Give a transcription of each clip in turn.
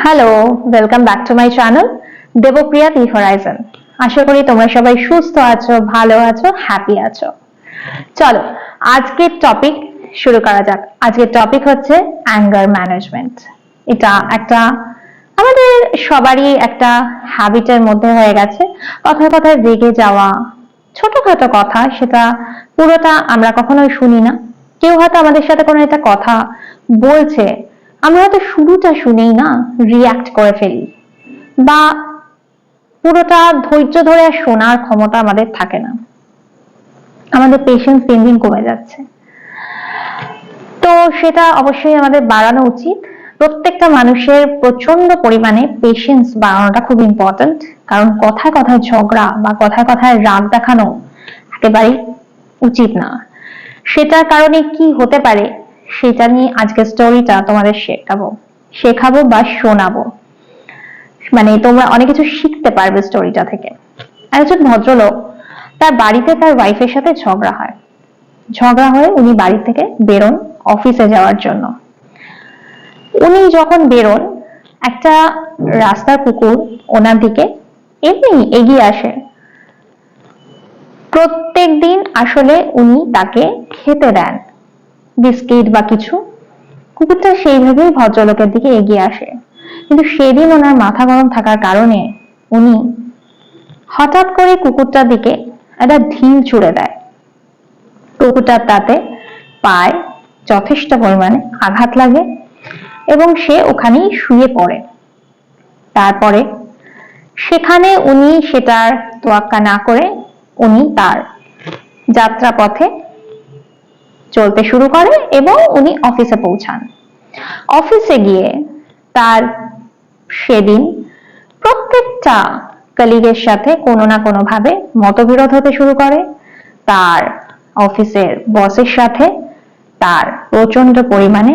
Hello, welcome back to my channel Debapriya the horizon. আশা করি তোমরা সবাই সুস্থ আছো, ভালো আছো, হ্যাপি আছো। চলো আজকের টপিক শুরু করা যাক। আজকের টপিক হচ্ছে অ্যাঙ্গার ম্যানেজমেন্ট। এটা একটা আমাদের সবারই একটা হ্যাবিটের মধ্যে হয়ে গেছে। কথায় কথায় রেগে যাওয়া, ছোটখাটো কথা, সেটা পুরোটা আমরা কখনোই শুনি না। কেউ হয়তো আমাদের সাথে কোনো একটা কথা বলছে, আমরা হয়তো শুরুটা শুনেই না রিয়াক্ট করে ফেলি, বা পুরোটা ধৈর্য ধরে শোনার ক্ষমতা আমাদের থাকে না। আমাদের পেশেন্স দিন দিন কমে যাচ্ছে। তো সেটা অবশ্যই আমাদের বাড়ানো উচিত। প্রত্যেকটা মানুষের প্রচন্ড পরিমাণে পেশেন্স বাড়ানোটা খুব ইম্পর্টেন্ট, কারণ কথায় কথায় ঝগড়া বা কথায় কথায় রাগ দেখানো একেবারেই উচিত না। সেটার কারণে কি হতে পারে সেটা নিয়ে আজকের স্টোরিটা তোমাদের শেখাবো বা শোনাবো। মানে তোমরা অনেক কিছু শিখতে পারবে স্টোরিটা থেকে। একজন ভদ্রলোক, তার বাড়িতে তার ওয়াইফের সাথে ঝগড়া হয়ে উনি বাড়ি থেকে বেরোন অফিসে যাওয়ার জন্য। উনি যখন বেরোন, একটা রাস্তার কুকুর ওনার দিকে এমনি এগিয়ে আসে। প্রত্যেক দিন আসলে উনি তাকে খেতে দেন বিস্কিট বা কিছু। কুকুরটা সেইভাবেই ভদ্রলোকের দিকে এগিয়ে আসে, কিন্তু সেদিন ওনার মাথা গরম থাকার কারণে উনি হঠাৎ করে কুকুরটার দিকে একটা ঢিল ছুঁড়ে দেয়। কুকুরটার তাতে পায়ে যথেষ্ট পরিমাণে আঘাত লাগে এবং সে ওখানেই শুয়ে পড়ে। তারপরে সেখানে উনি সেটার তোয়াক্কা না করে উনি তার যাত্রা পথে চলতে শুরু করে এবং উনি অফিসে পৌঁছান। অফিসে গিয়ে তার সেদিন প্রত্যেকটা কলিগের সাথে কোনো না কোনো ভাবে মতবিরোধ হতে শুরু করে। তার অফিসের বসের সাথে তার প্রচন্ড পরিমাণে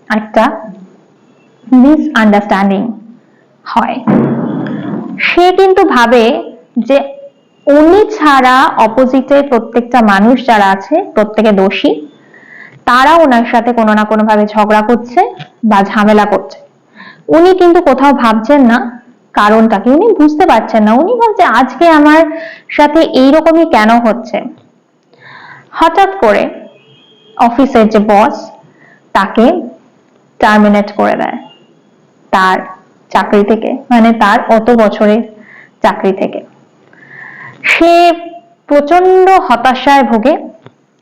একটা মিসআন্ডারস্ট্যান্ডিং হয়। সে কিন্তু ভাবে যে উনি ছাড়া অপোজিটের প্রত্যেকটা মানুষ যারা আছে প্রত্যেকে দোষী, তারা ওনার সাথে কোনো না কোনো ভাবে ঝগড়া করছে বা ঝামেলা করছে। উনি কিন্তু কোথাও ভাবছেন না কারণটাকে, উনি বুঝতে পারছেন না। উনি ভাবছে আজকে আমার সাথে এইরকমই কেন হচ্ছে। হঠাৎ করে অফিসের যে বস তাকে টার্মিনেট করে দেয় তার চাকরি থেকে, মানে তার অত বছরের চাকরি থেকে। সে প্রচন্ড হতাশায় ভোগে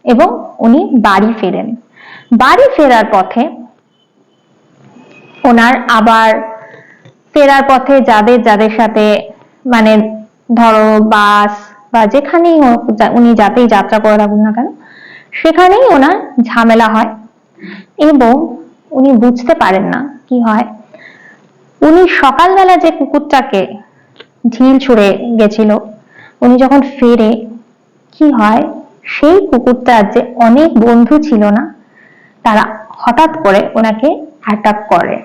এবং উনি বাড়ি ফেরেন। বাড়ি ফেরার পথে ওনার আবার ফেরার পথে যাদের যাদের সাথে, মানে ধরো বাস বা যেখানেই হোক উনি যাতেই যাত্রা করে থাকুন না কেন, সেখানেই ওনার ঝামেলা হয় এবং উনি বুঝতে পারেন না কি হয়। উনি সকালবেলা যে কুকুরটাকে ঢিল ছুঁড়ে গেছিল, উনি যখন ফেরে কি হয়, সেই কুকুরটার যে অনেক বন্ধু ছিল না, তারা হঠাৎ করে ওনাকে অ্যাটাক করে।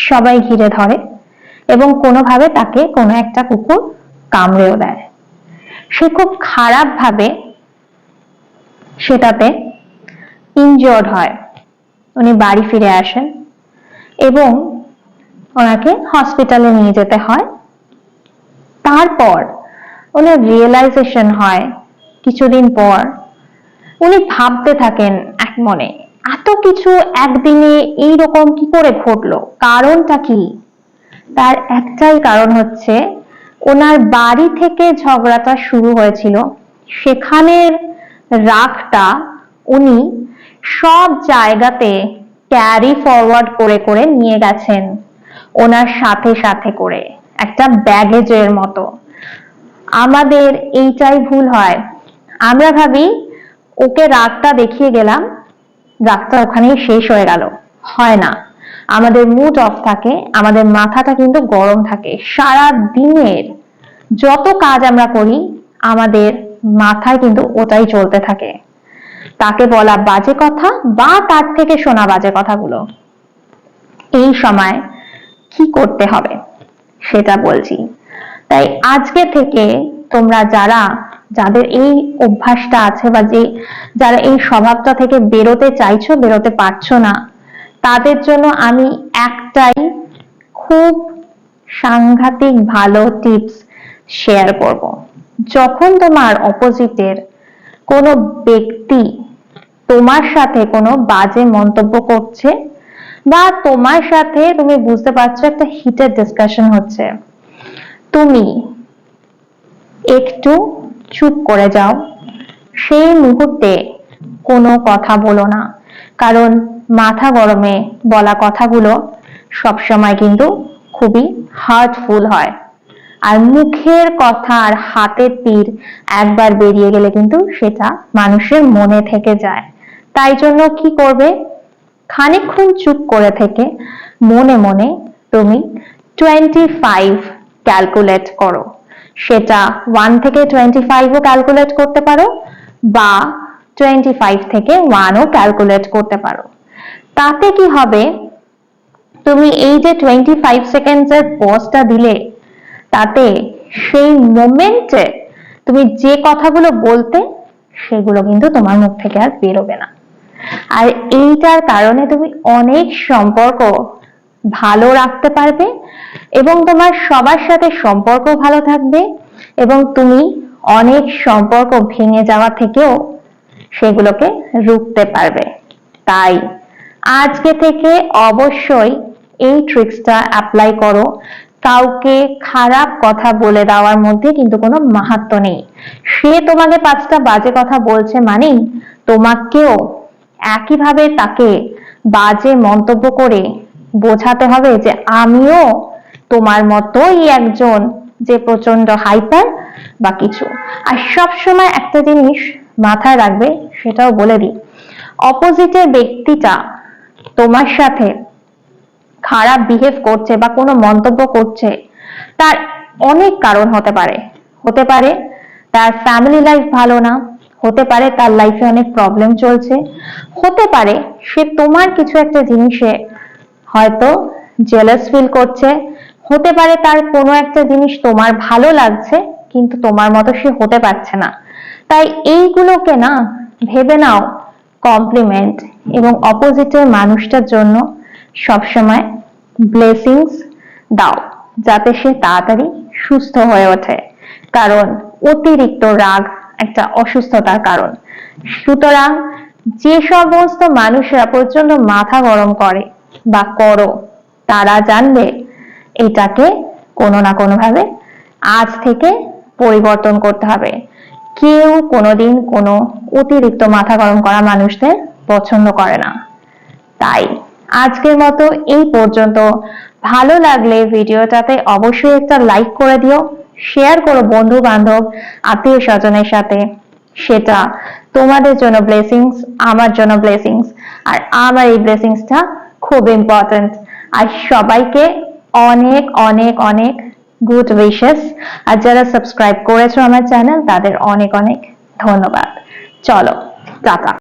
সবাই ঘিরে ধরে এবং কোনোভাবে তাকে কোনো একটা কুকুর কামড়েও দেয়। সে খুব খারাপ ভাবে সেটাতে ইনজিওর্ড হয়। উনি বাড়ি ফিরে আসেন এবং ওনাকে হসপিটালে নিয়ে যেতে হয়। তারপর ওনার রিয়েলাইজেশন হয় কিছুদিন পর। উনি ভাবতে থাকেন এক মনে, এত কিছু একদিনে এইরকম কি করে ঘটলো, কারণটা কি? তার একটাই কারণ হচ্ছে, ওনার বাড়ি থেকে ঝগড়াটা শুরু হয়েছিল, সেখানের রাগটা উনি সব জায়গাতে ক্যারি ফরওয়ার্ড করে করে নিয়ে গেছেন ওনার সাথে সাথে করে, একটা ব্যাগেজের মতো। আমাদের এইটাই ভুল হয়, আমরা ভাবি ওকে রাগটা দেখিয়ে গেলাম, রাগটা ওখানেই শেষ হয়ে গেল। হয় না, আমাদের মুড অফ থাকে, আমাদের মাথাটা কিন্তু গরম থাকে। সারা দিনের যত কাজ আমরা করি আমাদের মাথায় কিন্তু ওটাই চলতে থাকে, তাকে বলা বাজে কথা বা তার থেকে শোনা বাজে কথাগুলো। এই সময় কি করতে হবে সেটা বলছি। তাই আজকে থেকে তোমরা যাদের এই অভ্যাসটা আছে বা যারা এই স্বভাবটা থেকে বেরোতে চাইছো, বেরোতে পারছো না, তাদের জন্য আমি একটাই খুব সাংঘাতিক ভালো টিপস শেয়ার করব। যখন তোমার অপোজিটের কোনো ব্যক্তি তোমার সাথে কোনো বাজে মন্তব্য করছে বা তোমার সাথে তুমি বুঝতে পারছো একটা হিটেড ডিসকাশন হচ্ছে, তুমি একটু চুপ করে যাও, সেই মুহূর্তে কোনো কথা বলো না, কারণ মাথা গরমে বলা কথাগুলো সবসময় কিন্তু খুবই হার্টফুল হয়। আর মুখের কথা আর হাতের তীর একবার বেরিয়ে গেলে কিন্তু সেটা মানুষের মনে থেকে যায়। তাই জন্য কি করবে, খানিকক্ষণ চুপ করে থেকে মনে মনে তুমি 25 ক্যালকুলেট করো। সেটা 1 থেকে 25ও ক্যালকুলেট করতে পারো বা 25 থেকে 1ও ক্যালকুলেট করতে পারো। তাতে কি হবে, তুমি এই যে 25 সেকেন্ডসের পজটা দিলে, তাতে সেই মোমেন্টে তুমি যে কথাগুলো বলতে সেগুলো কিন্তু তোমার মুখ থেকে আর বেরোবে না। আর এইটার কারণে তুমি অনেক সম্পর্ক ভালো রাখতে পারবে এবং তোমার সবার সাথে সম্পর্ক ভালো থাকবে এবং তুমি অনেক সম্পর্ক ভেঙে যাওয়া থেকেও সেগুলোকে রুখতে পারবে। তাই আজকে থেকে অবশ্যই এই ট্রিক্সটা অ্যাপ্লাই করো। কাউকে খারাপ কথা বলে দেওয়ার মধ্যে কিন্তু কোনো মাহাত্ম্য নেই। সে তোমাকে 5টা বাজে কথা বলছে মানেই তোমাকেও একইভাবে তাকে বাজে মন্তব্য করে বোঝাতে হবে যে আমিও তোমার মতোই একজন যে প্রচন্ড হাইপার বা কিছু। আর সবসময় একটা জিনিস মাথায় রাখবে, সেটাও বলে দিই, অপোজিটের ব্যক্তিটা তোমার সাথে খারাপ বিহেভ করছে বা কোনো মন্তব্য করছে, তার অনেক কারণ হতে পারে। হতে পারে তার ফ্যামিলি লাইফ ভালো না, হতে পারে তার লাইফে অনেক প্রবলেম চলছে, হতে পারে সে তোমার কিছু একটা জিনিসে হয়তো জেলাস ফিল করছে, হতে পারে তার কোনো একটা জিনিস তোমার ভালো লাগছে কিন্তু তোমার মতো সে হতে পারছে না। তাই এইগুলোকে না ভেবে নাও কমপ্লিমেন্ট এবং অপোজিটের মানুষটার জন্য সবসময় ব্লেসিংস দাও, যাতে সে তাড়াতাড়ি সুস্থ হয়ে ওঠে। কারণ অতিরিক্ত রাগ একটা অসুস্থতার কারণ। সুতরাং যে সমস্ত মানুষরা প্রচন্ড মাথা গরম করে বা করো, তারা জানবে এটাকে কোনো না কোনো ভাবে আজ থেকে পরিবর্তন করতে হবে। কেউ কোনোদিন কোনো অতিরিক্ত মাথা গরম করা মানুষদের পছন্দ করে না। তাই আজকের মতো এই পর্যন্ত। ভালো লাগলে ভিডিওটাতে অবশ্যই একটা লাইক করে দিও, শেয়ার করো বন্ধু বান্ধব আত্মীয় স্বজনের সাথে। সেটা তোমাদের জন্য ব্লেসিংস, আমার জন্য ব্লেসিংস, আর আমার এই ব্লেসিংসটা খুব ইম্পর্টেন্ট। আর সবাইকে অনেক অনেক অনেক গুড উইশেস। আর যারা সাবস্ক্রাইব করেছো আমার চ্যানেল, তাদের অনেক অনেক ধন্যবাদ। চলো টাটা।